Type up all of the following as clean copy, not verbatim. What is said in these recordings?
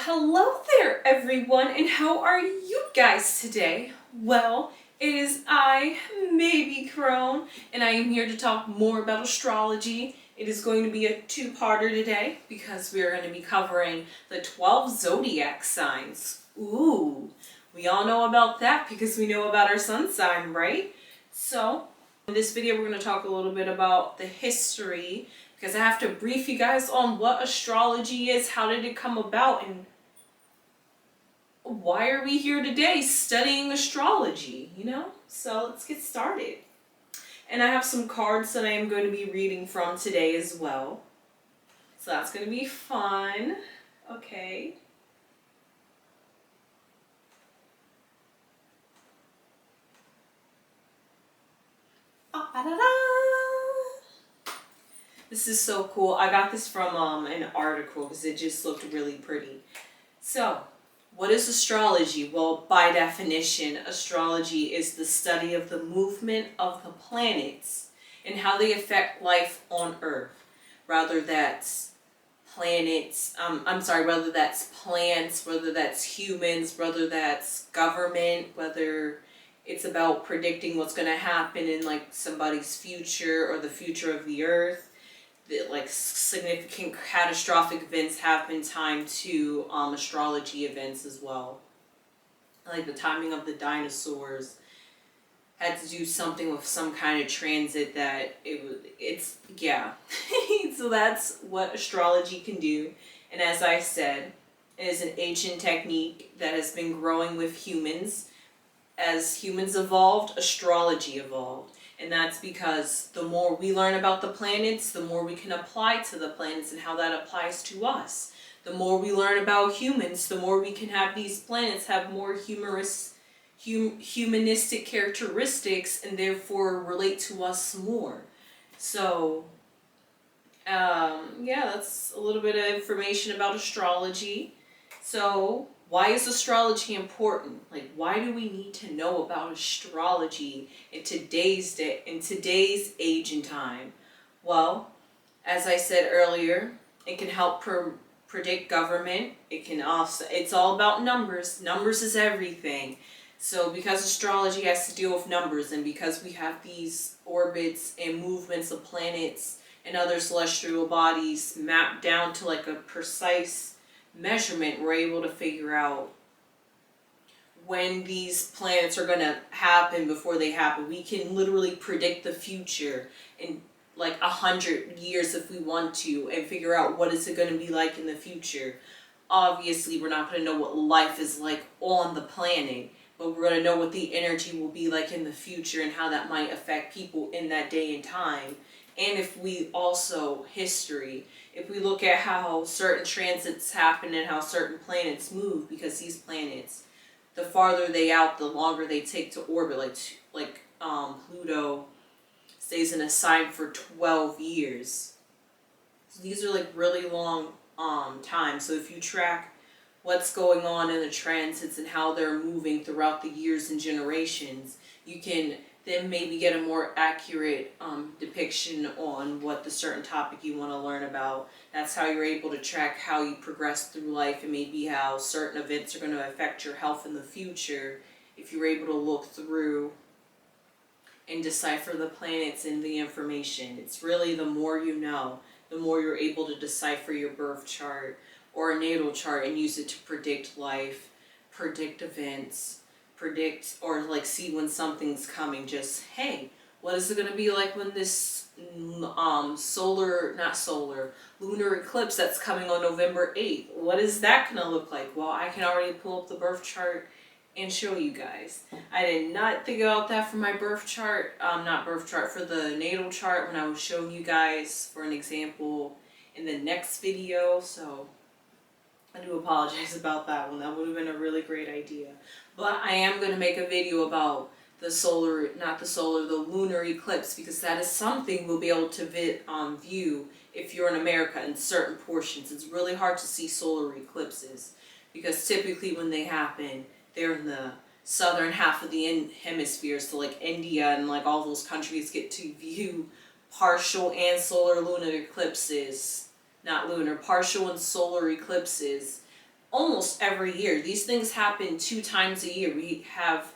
Hello there everyone, and how are you guys today? Well, it is I, maybe Crone, and I am here to talk more about astrology. It is going to be a two-parter today because we are going to be covering the 12 zodiac signs. Ooh, we all know about that because we know about our sun sign, right? So, in this video we're going to talk a little bit about the history because I have to brief you guys on what astrology is, how did it come about, and why are we here today studying astrology, you know? So let's get started. And I have some cards that I am going to be reading from today as well. So that's going to be fun. Okay. This is so cool. I got this from an article because it just looked really pretty. So, what is astrology? Well, by definition, astrology is the study of the movement of the planets and how they affect life on Earth. Whether that's planets, whether that's plants, whether that's humans, whether that's government, whether it's about predicting what's going to happen in like somebody's future or the future of the Earth. Like significant catastrophic events have been timed to astrology events as well. Like the timing of the dinosaurs had to do something with some kind of transit that it's so that's what astrology can do. And as I said, it is an ancient technique that has been growing with humans. As humans evolved, astrology evolved. And that's because the more we learn about the planets, the more we can apply to the planets and how that applies to us. The more we learn about humans, the more we can have these planets have more humanistic characteristics and therefore relate to us more. So, that's a little bit of information about astrology. So, why is astrology important? Like, why do we need to know about astrology in today's age and time? Well, as I said earlier, it can help predict government. It's all about numbers. Numbers is everything. So because astrology has to deal with numbers, and because we have these orbits and movements of planets and other celestial bodies mapped down to like a precise measurement, we're able to figure out when these planets are going to happen before they happen. We can literally predict the future in like 100 years if we want to, and figure out what is it going to be like in the future. Obviously, we're not going to know what life is like on the planet, but we're going to know what the energy will be like in the future and how that might affect people in that day and time. And if we also, history, if we look at how certain transits happen and how certain planets move, because these planets, the farther they out, the longer they take to orbit. Like Pluto stays in a sign for 12 years. So these are like really long times. So if you track what's going on in the transits and how they're moving throughout the years and generations, you can then maybe get a more accurate depiction on what the certain topic you want to learn about. That's how you're able to track how you progress through life and maybe how certain events are going to affect your health in the future if you're able to look through and decipher the planets and the information. It's really the more you know, the more you're able to decipher your birth chart or a natal chart and use it to predict life, predict events, predict or like see when something's coming. Just, hey, what is it going to be like when this lunar eclipse that's coming on November 8th? What is that going to look like? Well, I can already pull up the birth chart and show you guys. I did not think about that for my birth chart, for the natal chart when I was showing you guys for an example in the next video, so I do apologize about that one. That would have been a really great idea. But I am going to make a video about the lunar eclipse, because that is something we'll be able to view if you're in America in certain portions. It's really hard to see solar eclipses because typically when they happen, they're in the southern half of the hemisphere. So like India and like all those countries get to view partial and solar lunar eclipses. Partial and solar eclipses almost every year. These things happen 2 times a year. We have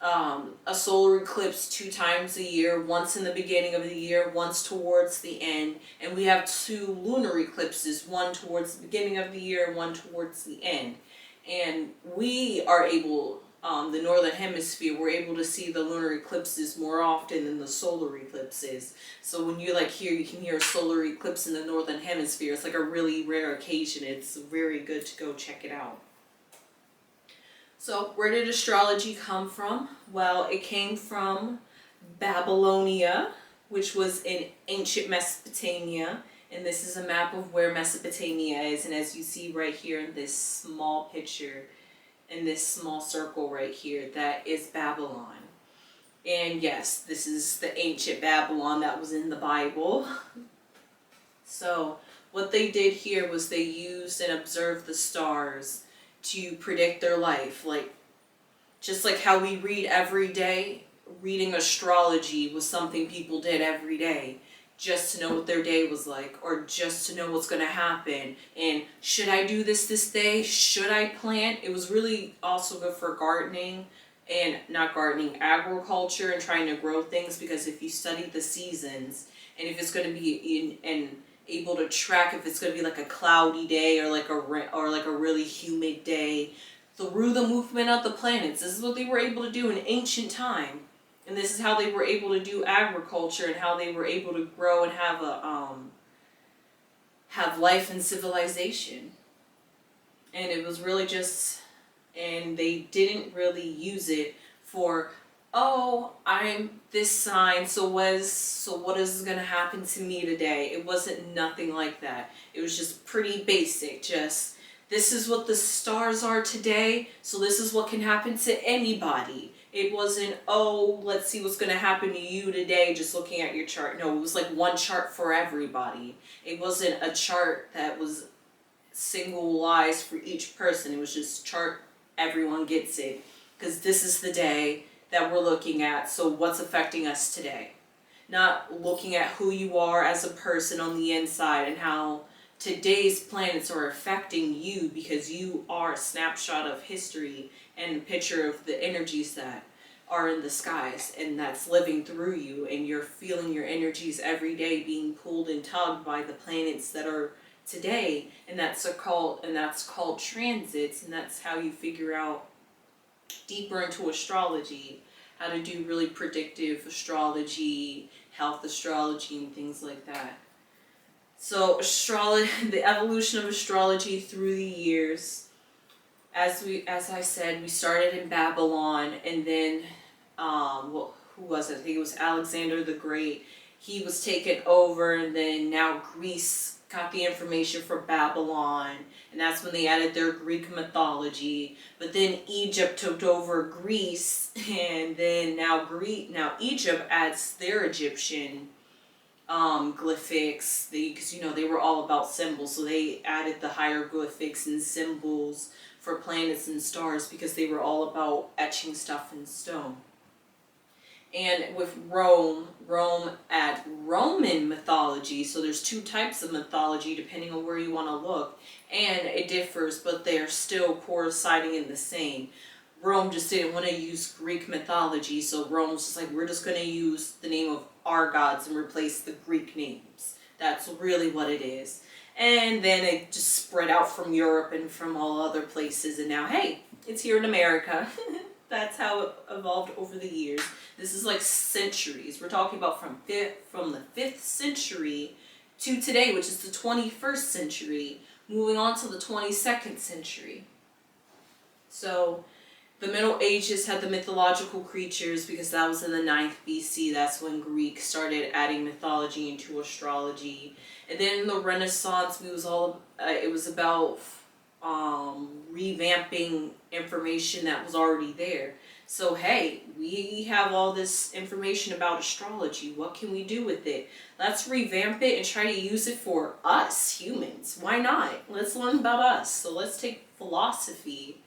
a solar eclipse 2 times a year, once in the beginning of the year, once towards the end, and we have 2 lunar eclipses, one towards the beginning of the year and one towards the end. And we are able, the northern hemisphere, we're able to see the lunar eclipses more often than the solar eclipses. So when you you can hear a solar eclipse in the northern hemisphere, it's like a really rare occasion. It's very good to go check it out. So where did astrology come from? Well, it came from Babylonia, which was in ancient Mesopotamia. And this is a map of where Mesopotamia is. And as you see right here in this small picture, in this small circle right here, that is Babylon. And yes, this is the ancient Babylon that was in the Bible. So what they did here was they used and observed the stars to predict their life. Like, just like how we read every day, reading astrology was something people did every day, just to know what their day was like, or just to know what's going to happen. And should I do this day? Should I plant? It was really also good for gardening, and not gardening, agriculture, and trying to grow things, because if you study the seasons, and if it's going to be able to track if it's going to be like a cloudy day or like a really humid day through the movement of the planets. This is what they were able to do in ancient time, and this is how they were able to do agriculture, and how they were able to grow and have life and civilization. And it was really just, and they didn't really use it for, oh, I'm this sign, so what is going to happen to me today? It wasn't nothing like that. It was just pretty basic. Just, this is what the stars are today, so this is what can happen to anybody. It wasn't, oh, let's see what's going to happen to you today, just looking at your chart. No, it was like one chart for everybody. It wasn't a chart that was singleized for each person. It was just chart, everyone gets it, because this is the day that we're looking at, so what's affecting us today. Not looking at who you are as a person on the inside and how today's planets are affecting you, because you are a snapshot of history and a picture of the energies that are in the skies and that's living through you, and you're feeling your energies every day being pulled and tugged by the planets that are today, and that's called transits, and that's how you figure out deeper into astrology, how to do really predictive astrology, health astrology, and things like that. So the evolution of astrology through the years, as I said, we started in Babylon, and then who was it? I think it was Alexander the Great. He was taken over, and then now Greece got the information for Babylon, and that's when they added their Greek mythology. But then Egypt took over Greece, and then now Egypt adds their Egyptian glyphics, because they were all about symbols, so they added the hieroglyphics and symbols for planets and stars, because they were all about etching stuff in stone. And with Rome add Roman mythology, so there's 2 types of mythology depending on where you want to look, and it differs, but they're still coinciding in the same. Rome just didn't want to use Greek mythology, so Rome's just like, we're just going to use the name of our gods and replace the Greek names. That's really what it is. And then it just spread out from Europe and from all other places, and now, hey, it's here in America. That's how it evolved over the years. This is like centuries. We're talking about from the 5th century to today, which is the 21st century, moving on to the 22nd century. So the Middle Ages had the mythological creatures, because that was in the 9th BC. That's when Greek started adding mythology into astrology. And then in the Renaissance, it was about revamping information that was already there. So hey, we have all this information about astrology. What can we do with it? Let's revamp it and try to use it for us humans. Why not? Let's learn about us. So let's take philosophy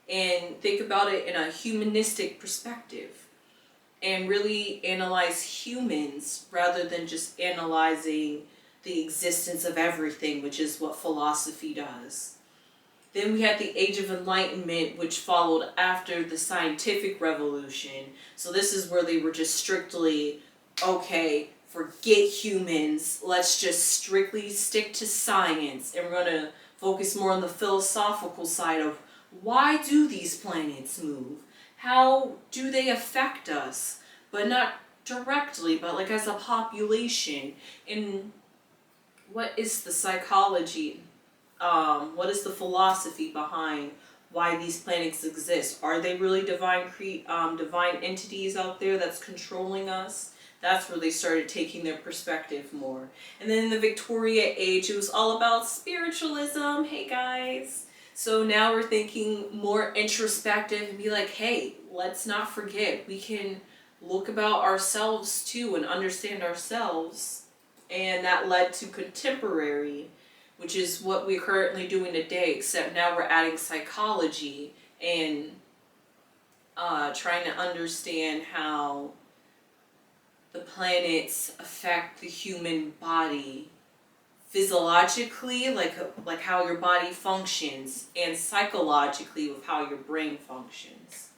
and think about it in a humanistic perspective, and really analyze humans rather than just analyzing the existence of everything, which is what philosophy does. Then we had the Age of Enlightenment, which followed after the scientific revolution. So this is where they were just strictly, okay, forget humans, let's just strictly stick to science. And we're going to focus more on the philosophical side of why do these planets move? How do they affect us? But not directly, but like as a population. And what is the psychology? What is the philosophy behind why these planets exist? Are they really divine entities out there that's controlling us? That's where they started taking their perspective more. And then in the Victoria Age, it was all about spiritualism. Hey guys. So now we're thinking more introspective and be like, hey, let's not forget, we can look about ourselves too and understand ourselves. And that led to contemporary, which is what we're currently doing today, except now we're adding psychology and trying to understand how the planets affect the human body physiologically, like how your body functions, and psychologically with how your brain functions.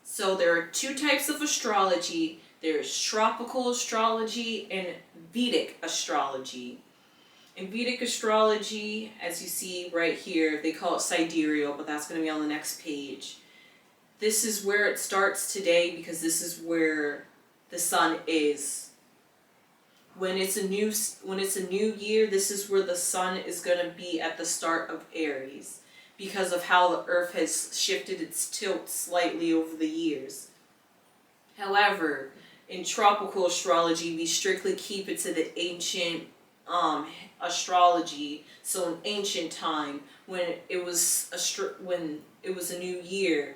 So there are two types of astrology. There's tropical astrology and Vedic astrology. In Vedic astrology, as you see right here, they call it sidereal, but that's going to be on the next page. This is where it starts today because this is where the sun is. When it's a new year, this is where the sun is going to be at the start of Aries because of how the earth has shifted its tilt slightly over the years. However, in tropical astrology, we strictly keep it to the ancient astrology. So in ancient time, when it was a new year,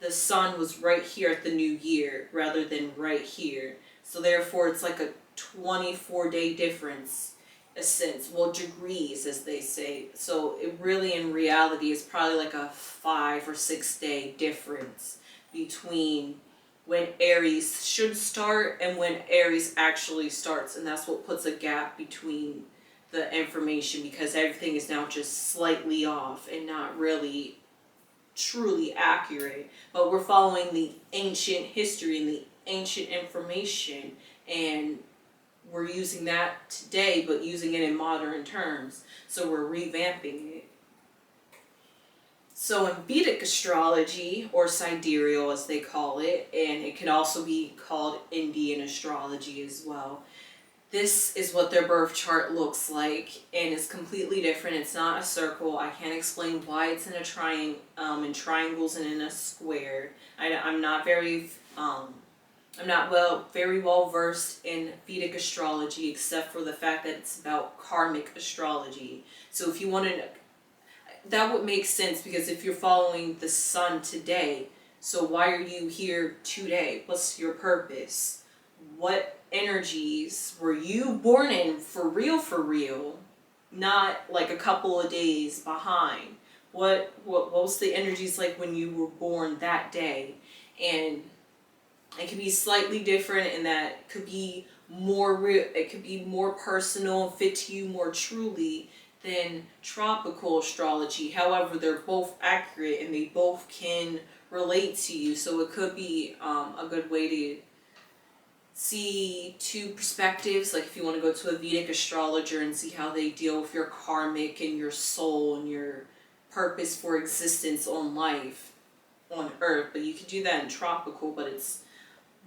the sun was right here at the new year rather than right here. So therefore, it's like a 24-day difference, a sense. Well, degrees, as they say. So it really, in reality, is probably like a 5 or 6 day difference between when Aries should start and when Aries actually starts. And that's what puts a gap between the information, because everything is now just slightly off and not really truly accurate. But we're following the ancient history and the ancient information, and we're using that today, but using it in modern terms. So we're revamping it. So in Vedic astrology, or sidereal as they call it, and it can also be called Indian astrology as well, this is what their birth chart looks like, and it's completely different. It's not a circle. I can't explain why it's in a in triangles and in a square. I'm not very well versed in Vedic astrology, except for the fact that it's about karmic astrology. So if you want to, that would make sense, because if you're following the sun today, so why are you here today? What's your purpose? What energies were you born in for real, not like a couple of days behind? What was the energies like when you were born that day? And it could be slightly different in that it could be more real, it could be more personal and fit to you more truly than tropical astrology. However, they're both accurate and they both can relate to you. So it could be a good way to see two perspectives. Like if you want to go to a Vedic astrologer and see how they deal with your karmic and your soul and your purpose for existence on life on Earth. But you can do that in tropical, but it's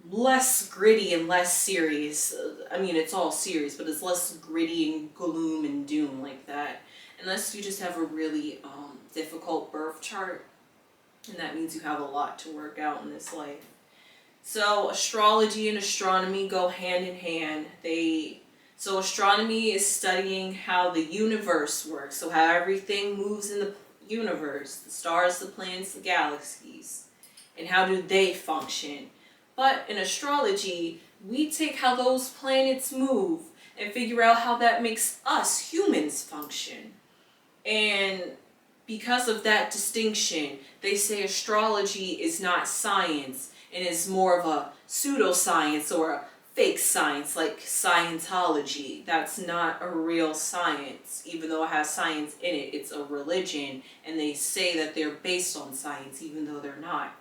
less gritty and less serious. I mean, it's all serious, but it's less gritty and gloom and doom like that. Unless you just have a really difficult birth chart, and that means you have a lot to work out in this life. So astrology and astronomy go hand in hand. So astronomy is studying how the universe works, so how everything moves in the universe, the stars, the planets, the galaxies, and how do they function. But in astrology, we take how those planets move and figure out how that makes us humans function. And because of that distinction, they say astrology is not science and is more of a pseudoscience or a fake science like Scientology. That's not a real science. Even though it has science in it, it's a religion, and they say that they're based on science even though they're not.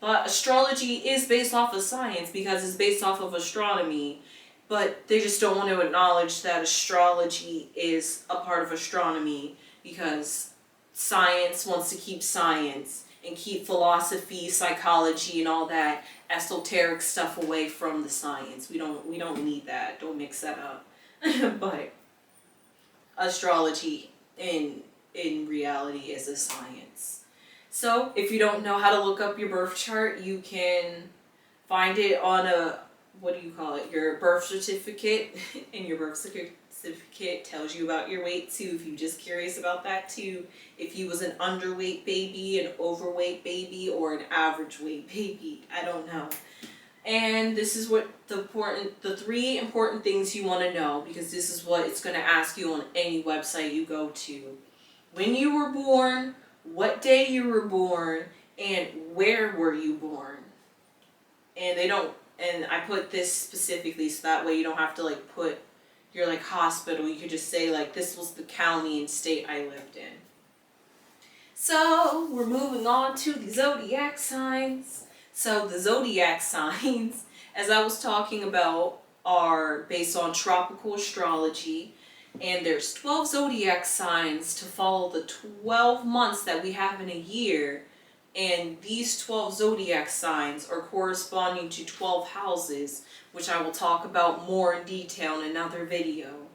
But astrology is based off of science because it's based off of astronomy, but they just don't want to acknowledge that astrology is a part of astronomy because science wants to keep science and keep philosophy, psychology, and all that esoteric stuff away from the science. We don't need that. Don't mix that up. But astrology in reality is a science. So if you don't know how to look up your birth chart, you can find it on your birth certificate. And your birth certificate tells you about your weight too, if you're just curious about that too. If you was an underweight baby, an overweight baby, or an average weight baby, I don't know. And this is what the 3 important things you want to know, because this is what it's going to ask you on any website you go to. When you were born, what day you were born, and where were you born. And I put this specifically so that way you don't have to put your hospital. You could just say this was the county and state I lived in. So we're moving on to the zodiac signs. So the zodiac signs, as I was talking about, are based on tropical astrology. And there's 12 zodiac signs to follow the 12 months that we have in a year. And these 12 zodiac signs are corresponding to 12 houses, which I will talk about more in detail in another video.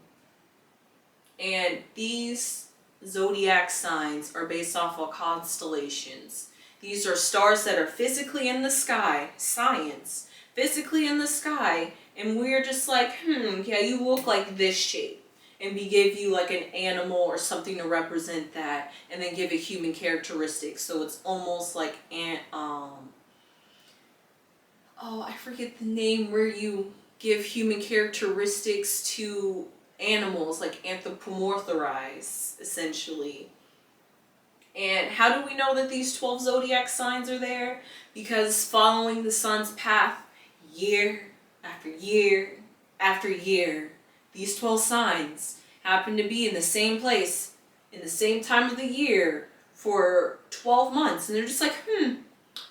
And these zodiac signs are based off of constellations. These are stars that are physically in the sky, science, physically in the sky, and we're just yeah, you look like this shape. And we give you an animal or something to represent that, and then give it human characteristics. So it's almost like I forget the name where you give human characteristics to animals, like anthropomorphize, essentially. And how do we know that these 12 zodiac signs are there? Because following the sun's path year after year after year, these 12 signs happen to be in the same place, in the same time of the year, for 12 months. And they're just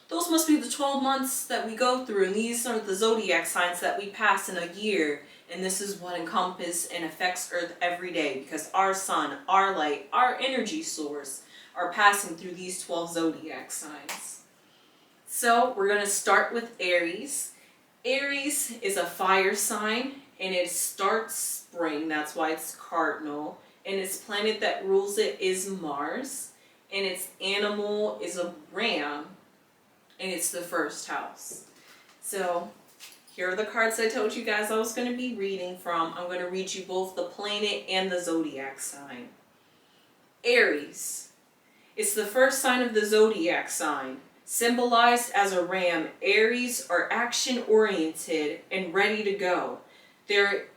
those must be the 12 months that we go through. And these are the zodiac signs that we pass in a year. And this is what encompasses and affects Earth every day. Because our sun, our light, our energy source are passing through these 12 zodiac signs. So we're going to start with Aries. Aries is a fire sign. And it starts spring, that's why it's cardinal. And its planet that rules it is Mars. And its animal is a ram. And it's the first house. So here are the cards I told you guys I was going to be reading from. I'm going to read you both the planet and the zodiac sign. Aries. It's the first sign of the zodiac sign. Symbolized as a ram, Aries are action-oriented and ready to go.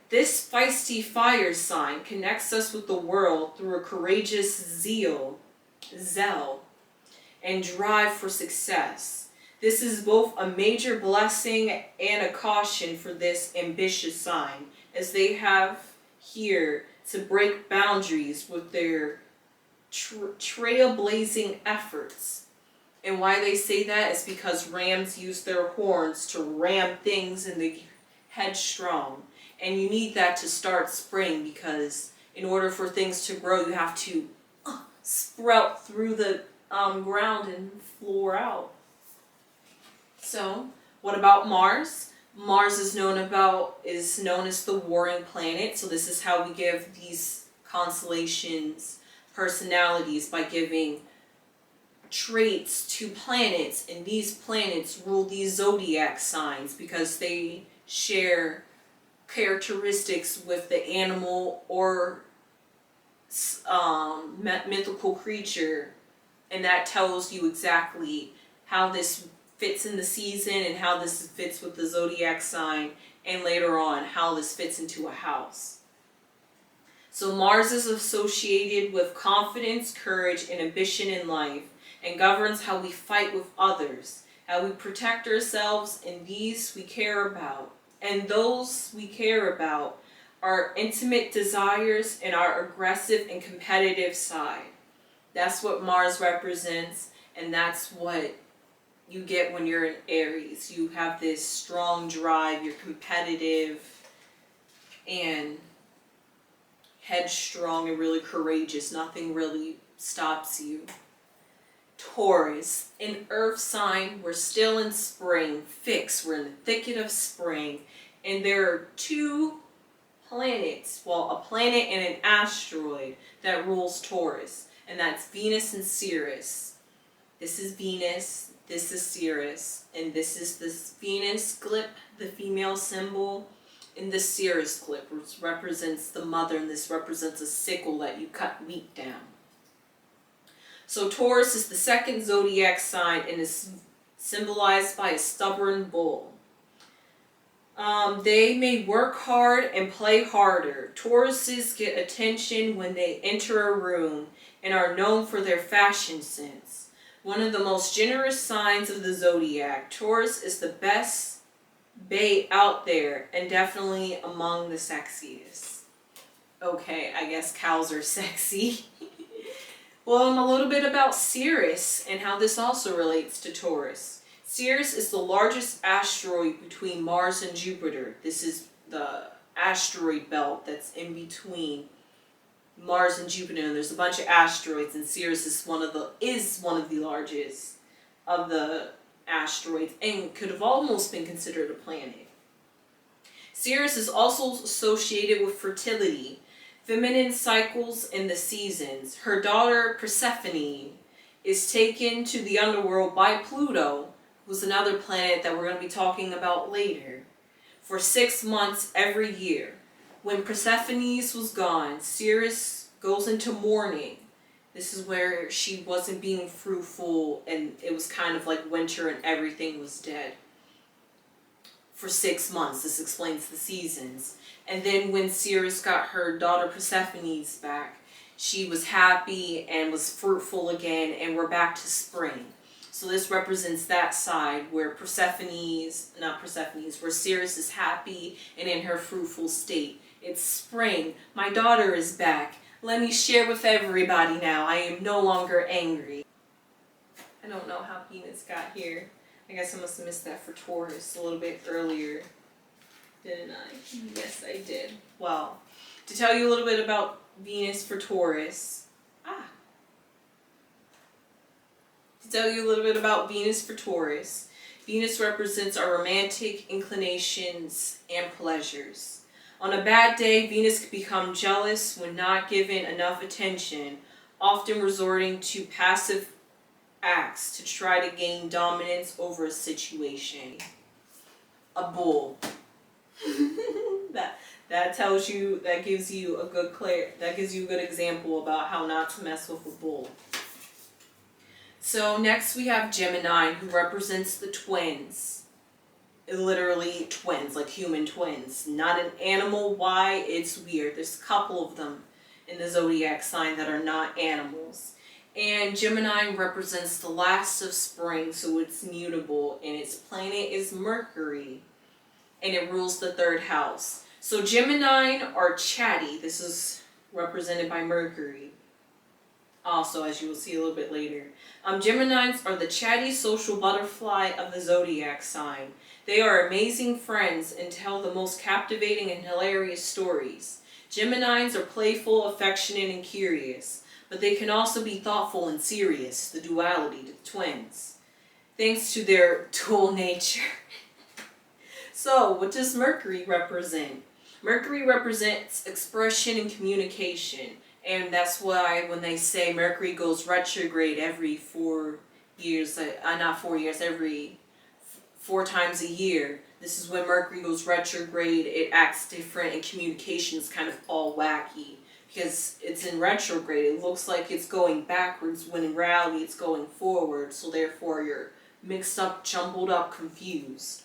This feisty fire sign connects us with the world through a courageous zeal, and drive for success. This is both a major blessing and a caution for this ambitious sign, as they have here to break boundaries with their trailblazing efforts. And why they say that is because rams use their horns to ram things in the headstrong. And you need that to start spring, because in order for things to grow, you have to sprout through the ground and floor out. So, what about Mars? Mars is known as the warring planet. So this is how we give these constellations personalities, by giving traits to planets, and these planets rule these zodiac signs because they share characteristics with the animal or mythical creature, and that tells you exactly how this fits in the season and how this fits with the zodiac sign, and later on how this fits into a house. So Mars is associated with confidence, courage, and ambition in life, and governs how we fight with others, how we protect ourselves, and these we care about. And those we care about are intimate desires and our aggressive and competitive side. That's what Mars represents, and that's what you get when you're in Aries. You have this strong drive, you're competitive and headstrong and really courageous. Nothing really stops you. Taurus, an earth sign, we're still in spring, we're in the thicket of spring, and there are two planets, well, a planet and an asteroid that rules Taurus, and that's Venus and Ceres. This is Venus, this is Ceres, and this is this Venus glyph, the female symbol, and the Ceres glyph, which represents the mother, and this represents a sickle that you cut wheat down. So Taurus is the second zodiac sign and is symbolized by a stubborn bull. They may work hard and play harder. Tauruses get attention when they enter a room and are known for their fashion sense. One of the most generous signs of the zodiac, Taurus is the best bae out there and definitely among the sexiest. Okay, I guess cows are sexy. Well, a little bit about Ceres and how this also relates to Taurus. Ceres is the largest asteroid between Mars and Jupiter. This is the asteroid belt that's in between Mars and Jupiter, and there's a bunch of asteroids, and Ceres is one of the largest of the asteroids and could have almost been considered a planet. Ceres is also associated with fertility, feminine cycles, and the seasons. Her daughter Persephone is taken to the underworld by Pluto, who's another planet that we're going to be talking about later, for 6 months every year. When Persephone was gone, Ceres goes into mourning. This is where she wasn't being fruitful, and it was kind of like winter and everything was dead. For 6 months, this explains the seasons. And then when Ceres got her daughter Persephone's back, she was happy and was fruitful again, and we're back to spring. So this represents that side where where Ceres is happy and in her fruitful state. It's spring. My daughter is back. Let me share with everybody now. I am no longer angry. I don't know how Venus got here. I guess I must have missed that for Taurus a little bit earlier. Didn't I? Yes, I did. Well, to tell you a little bit about Venus for Taurus. Venus represents our romantic inclinations and pleasures. On a bad day, Venus can become jealous when not given enough attention, often resorting to passive acts to try to gain dominance over a situation. A bull. that gives you a good example about how not to mess with a bull. So next we have Gemini, who represents the twins. Literally twins, like human twins. Not an animal. Why? It's weird. There's a couple of them in the zodiac sign that are not animals. And Gemini represents the last of spring, so it's mutable, and its planet is Mercury, and it rules the 3rd house. So Gemini are chatty. This is represented by Mercury. Also, as you will see a little bit later. Geminis are the chatty social butterfly of the zodiac sign. They are amazing friends and tell the most captivating and hilarious stories. Geminis are playful, affectionate, and curious, but they can also be thoughtful and serious, the duality to the twins, thanks to their dual nature. So, what does Mercury represent? Mercury represents expression and communication. And that's why when they say Mercury goes retrograde every 4 years, every 4 times a year, this is when Mercury goes retrograde. It acts different, and communication is kind of all wacky because it's in retrograde. It looks like it's going backwards when in reality it's going forward. So therefore you're mixed up, jumbled up, confused.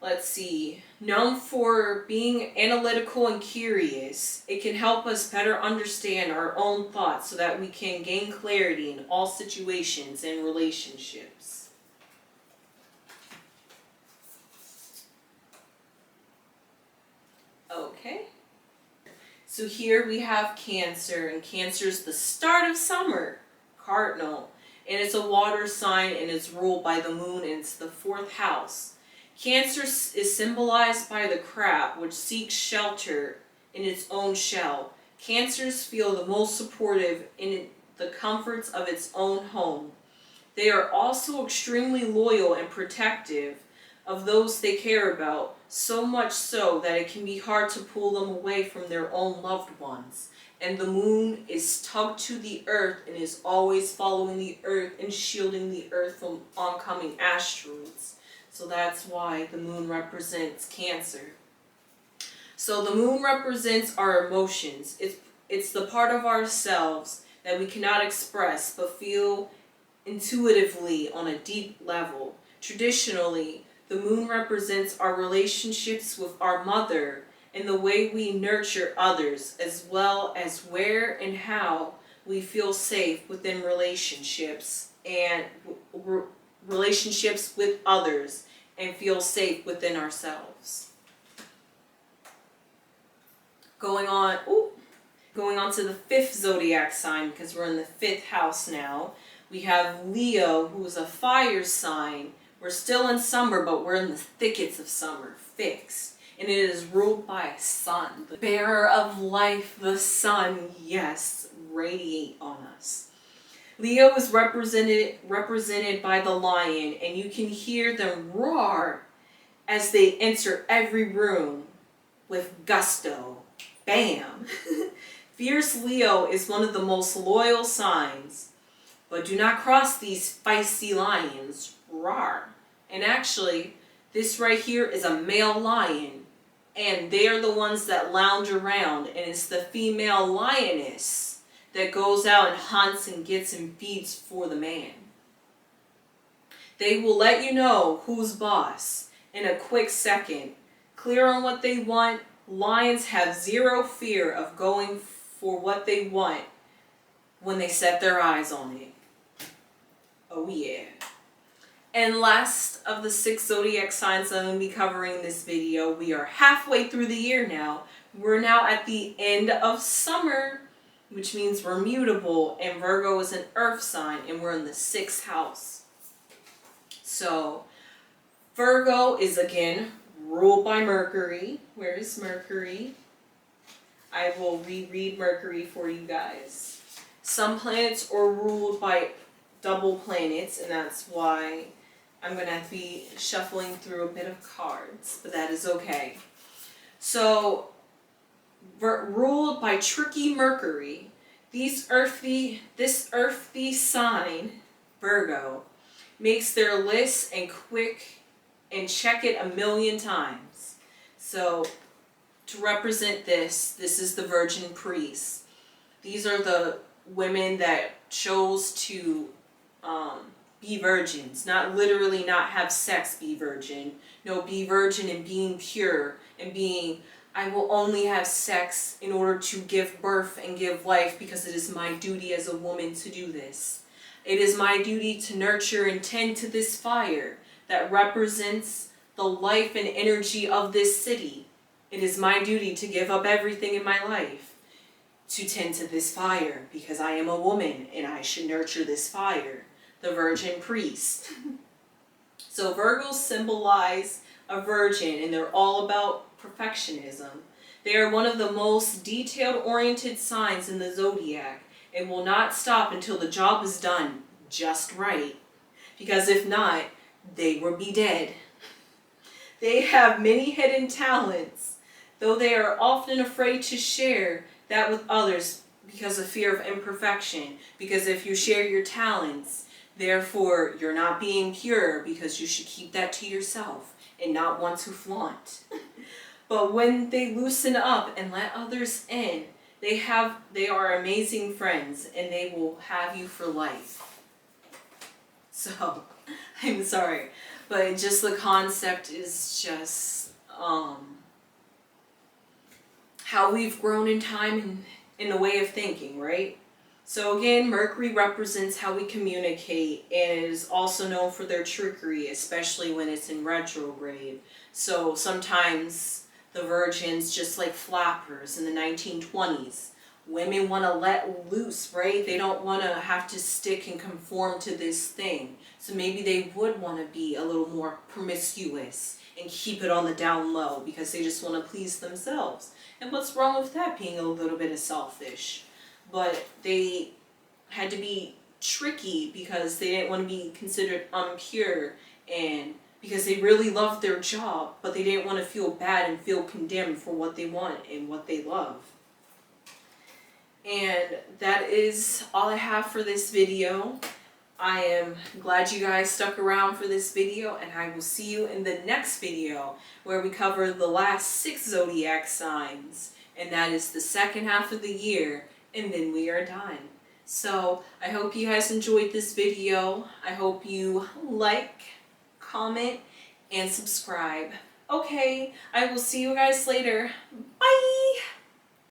Let's see. Known for being analytical and curious, it can help us better understand our own thoughts so that we can gain clarity in all situations and relationships. So here we have Cancer, and Cancer is the start of summer, cardinal. And it's a water sign and it's ruled by the moon, and it's the 4th house. Cancer is symbolized by the crab, which seeks shelter in its own shell. Cancers feel the most supportive in the comforts of its own home. They are also extremely loyal and protective of those they care about, so much so that it can be hard to pull them away from their own loved ones. And the moon is tugged to the earth and is always following the earth and shielding the earth from oncoming asteroids. So that's why the moon represents Cancer. So the moon represents our emotions. It's the part of ourselves that we cannot express but feel intuitively on a deep level. Traditionally, the moon represents our relationships with our mother and the way we nurture others, as well as where and how we feel safe within relationships and relationships with others, and feel safe within ourselves. Going on to the 5th zodiac sign, because we're in the 5th house now. We have Leo, who is a fire sign. We're still in summer, but we're in the thickets of summer, fixed. And it is ruled by a sun, the bearer of life, the sun, yes, radiate on us. Leo is represented by the lion, and you can hear them roar as they enter every room with gusto. Bam! Fierce Leo is one of the most loyal signs, but do not cross these feisty lions. Roar! And actually, this right here is a male lion, and they are the ones that lounge around, and it's the female lioness that goes out and hunts and gets and feeds for the man. They will let you know who's boss in a quick second. Clear on what they want. Lions have zero fear of going for what they want when they set their eyes on it. Oh yeah. And last of the 6 zodiac signs I'm going to be covering in this video, we are halfway through the year now. We're now at the end of summer, which means we're mutable, and Virgo is an earth sign, and we're in the 6th house. So, Virgo is again ruled by Mercury. Where is Mercury? I will reread Mercury for you guys. Some planets are ruled by double planets, and that's why I'm going to be shuffling through a bit of cards, but that is okay. So, ruled by tricky Mercury, this earthy sign, Virgo, makes their list and quick and check it a million times. So, to represent this is the virgin priest. These are the women that chose to be virgins, not literally not have sex, be virgin. No, be virgin and being pure and being, I will only have sex in order to give birth and give life because it is my duty as a woman to do this. It is my duty to nurture and tend to this fire that represents the life and energy of this city. It is my duty to give up everything in my life to tend to this fire because I am a woman and I should nurture this fire. The virgin priest. So Virgos symbolize a virgin, and they're all about perfectionism. They are one of the most detailed-oriented signs in the zodiac and will not stop until the job is done just right. Because if not, they will be dead. They have many hidden talents, though they are often afraid to share that with others because of fear of imperfection. Because if you share your talents, therefore, you're not being pure because you should keep that to yourself and not want to flaunt. But when they loosen up and let others in, they are amazing friends and they will have you for life. So, I'm sorry, but just the concept is just how we've grown in time and in the way of thinking, right? So again, Mercury represents how we communicate, and it is also known for their trickery, especially when it's in retrograde. So sometimes the virgins just like flappers in the 1920s. Women want to let loose, right? They don't want to have to stick and conform to this thing. So maybe they would want to be a little more promiscuous and keep it on the down low because they just want to please themselves. And what's wrong with that, being a little bit of selfish? But they had to be tricky because they didn't want to be considered impure, and because they really loved their job, but they didn't want to feel bad and feel condemned for what they want and what they love. And that is all I have for this video. I am glad you guys stuck around for this video, and I will see you in the next video where we cover the last 6 zodiac signs, and that is the second half of the year, and then we are done. So I hope you guys enjoyed this video. I hope you like, comment, and subscribe. Okay, I will see you guys later. Bye!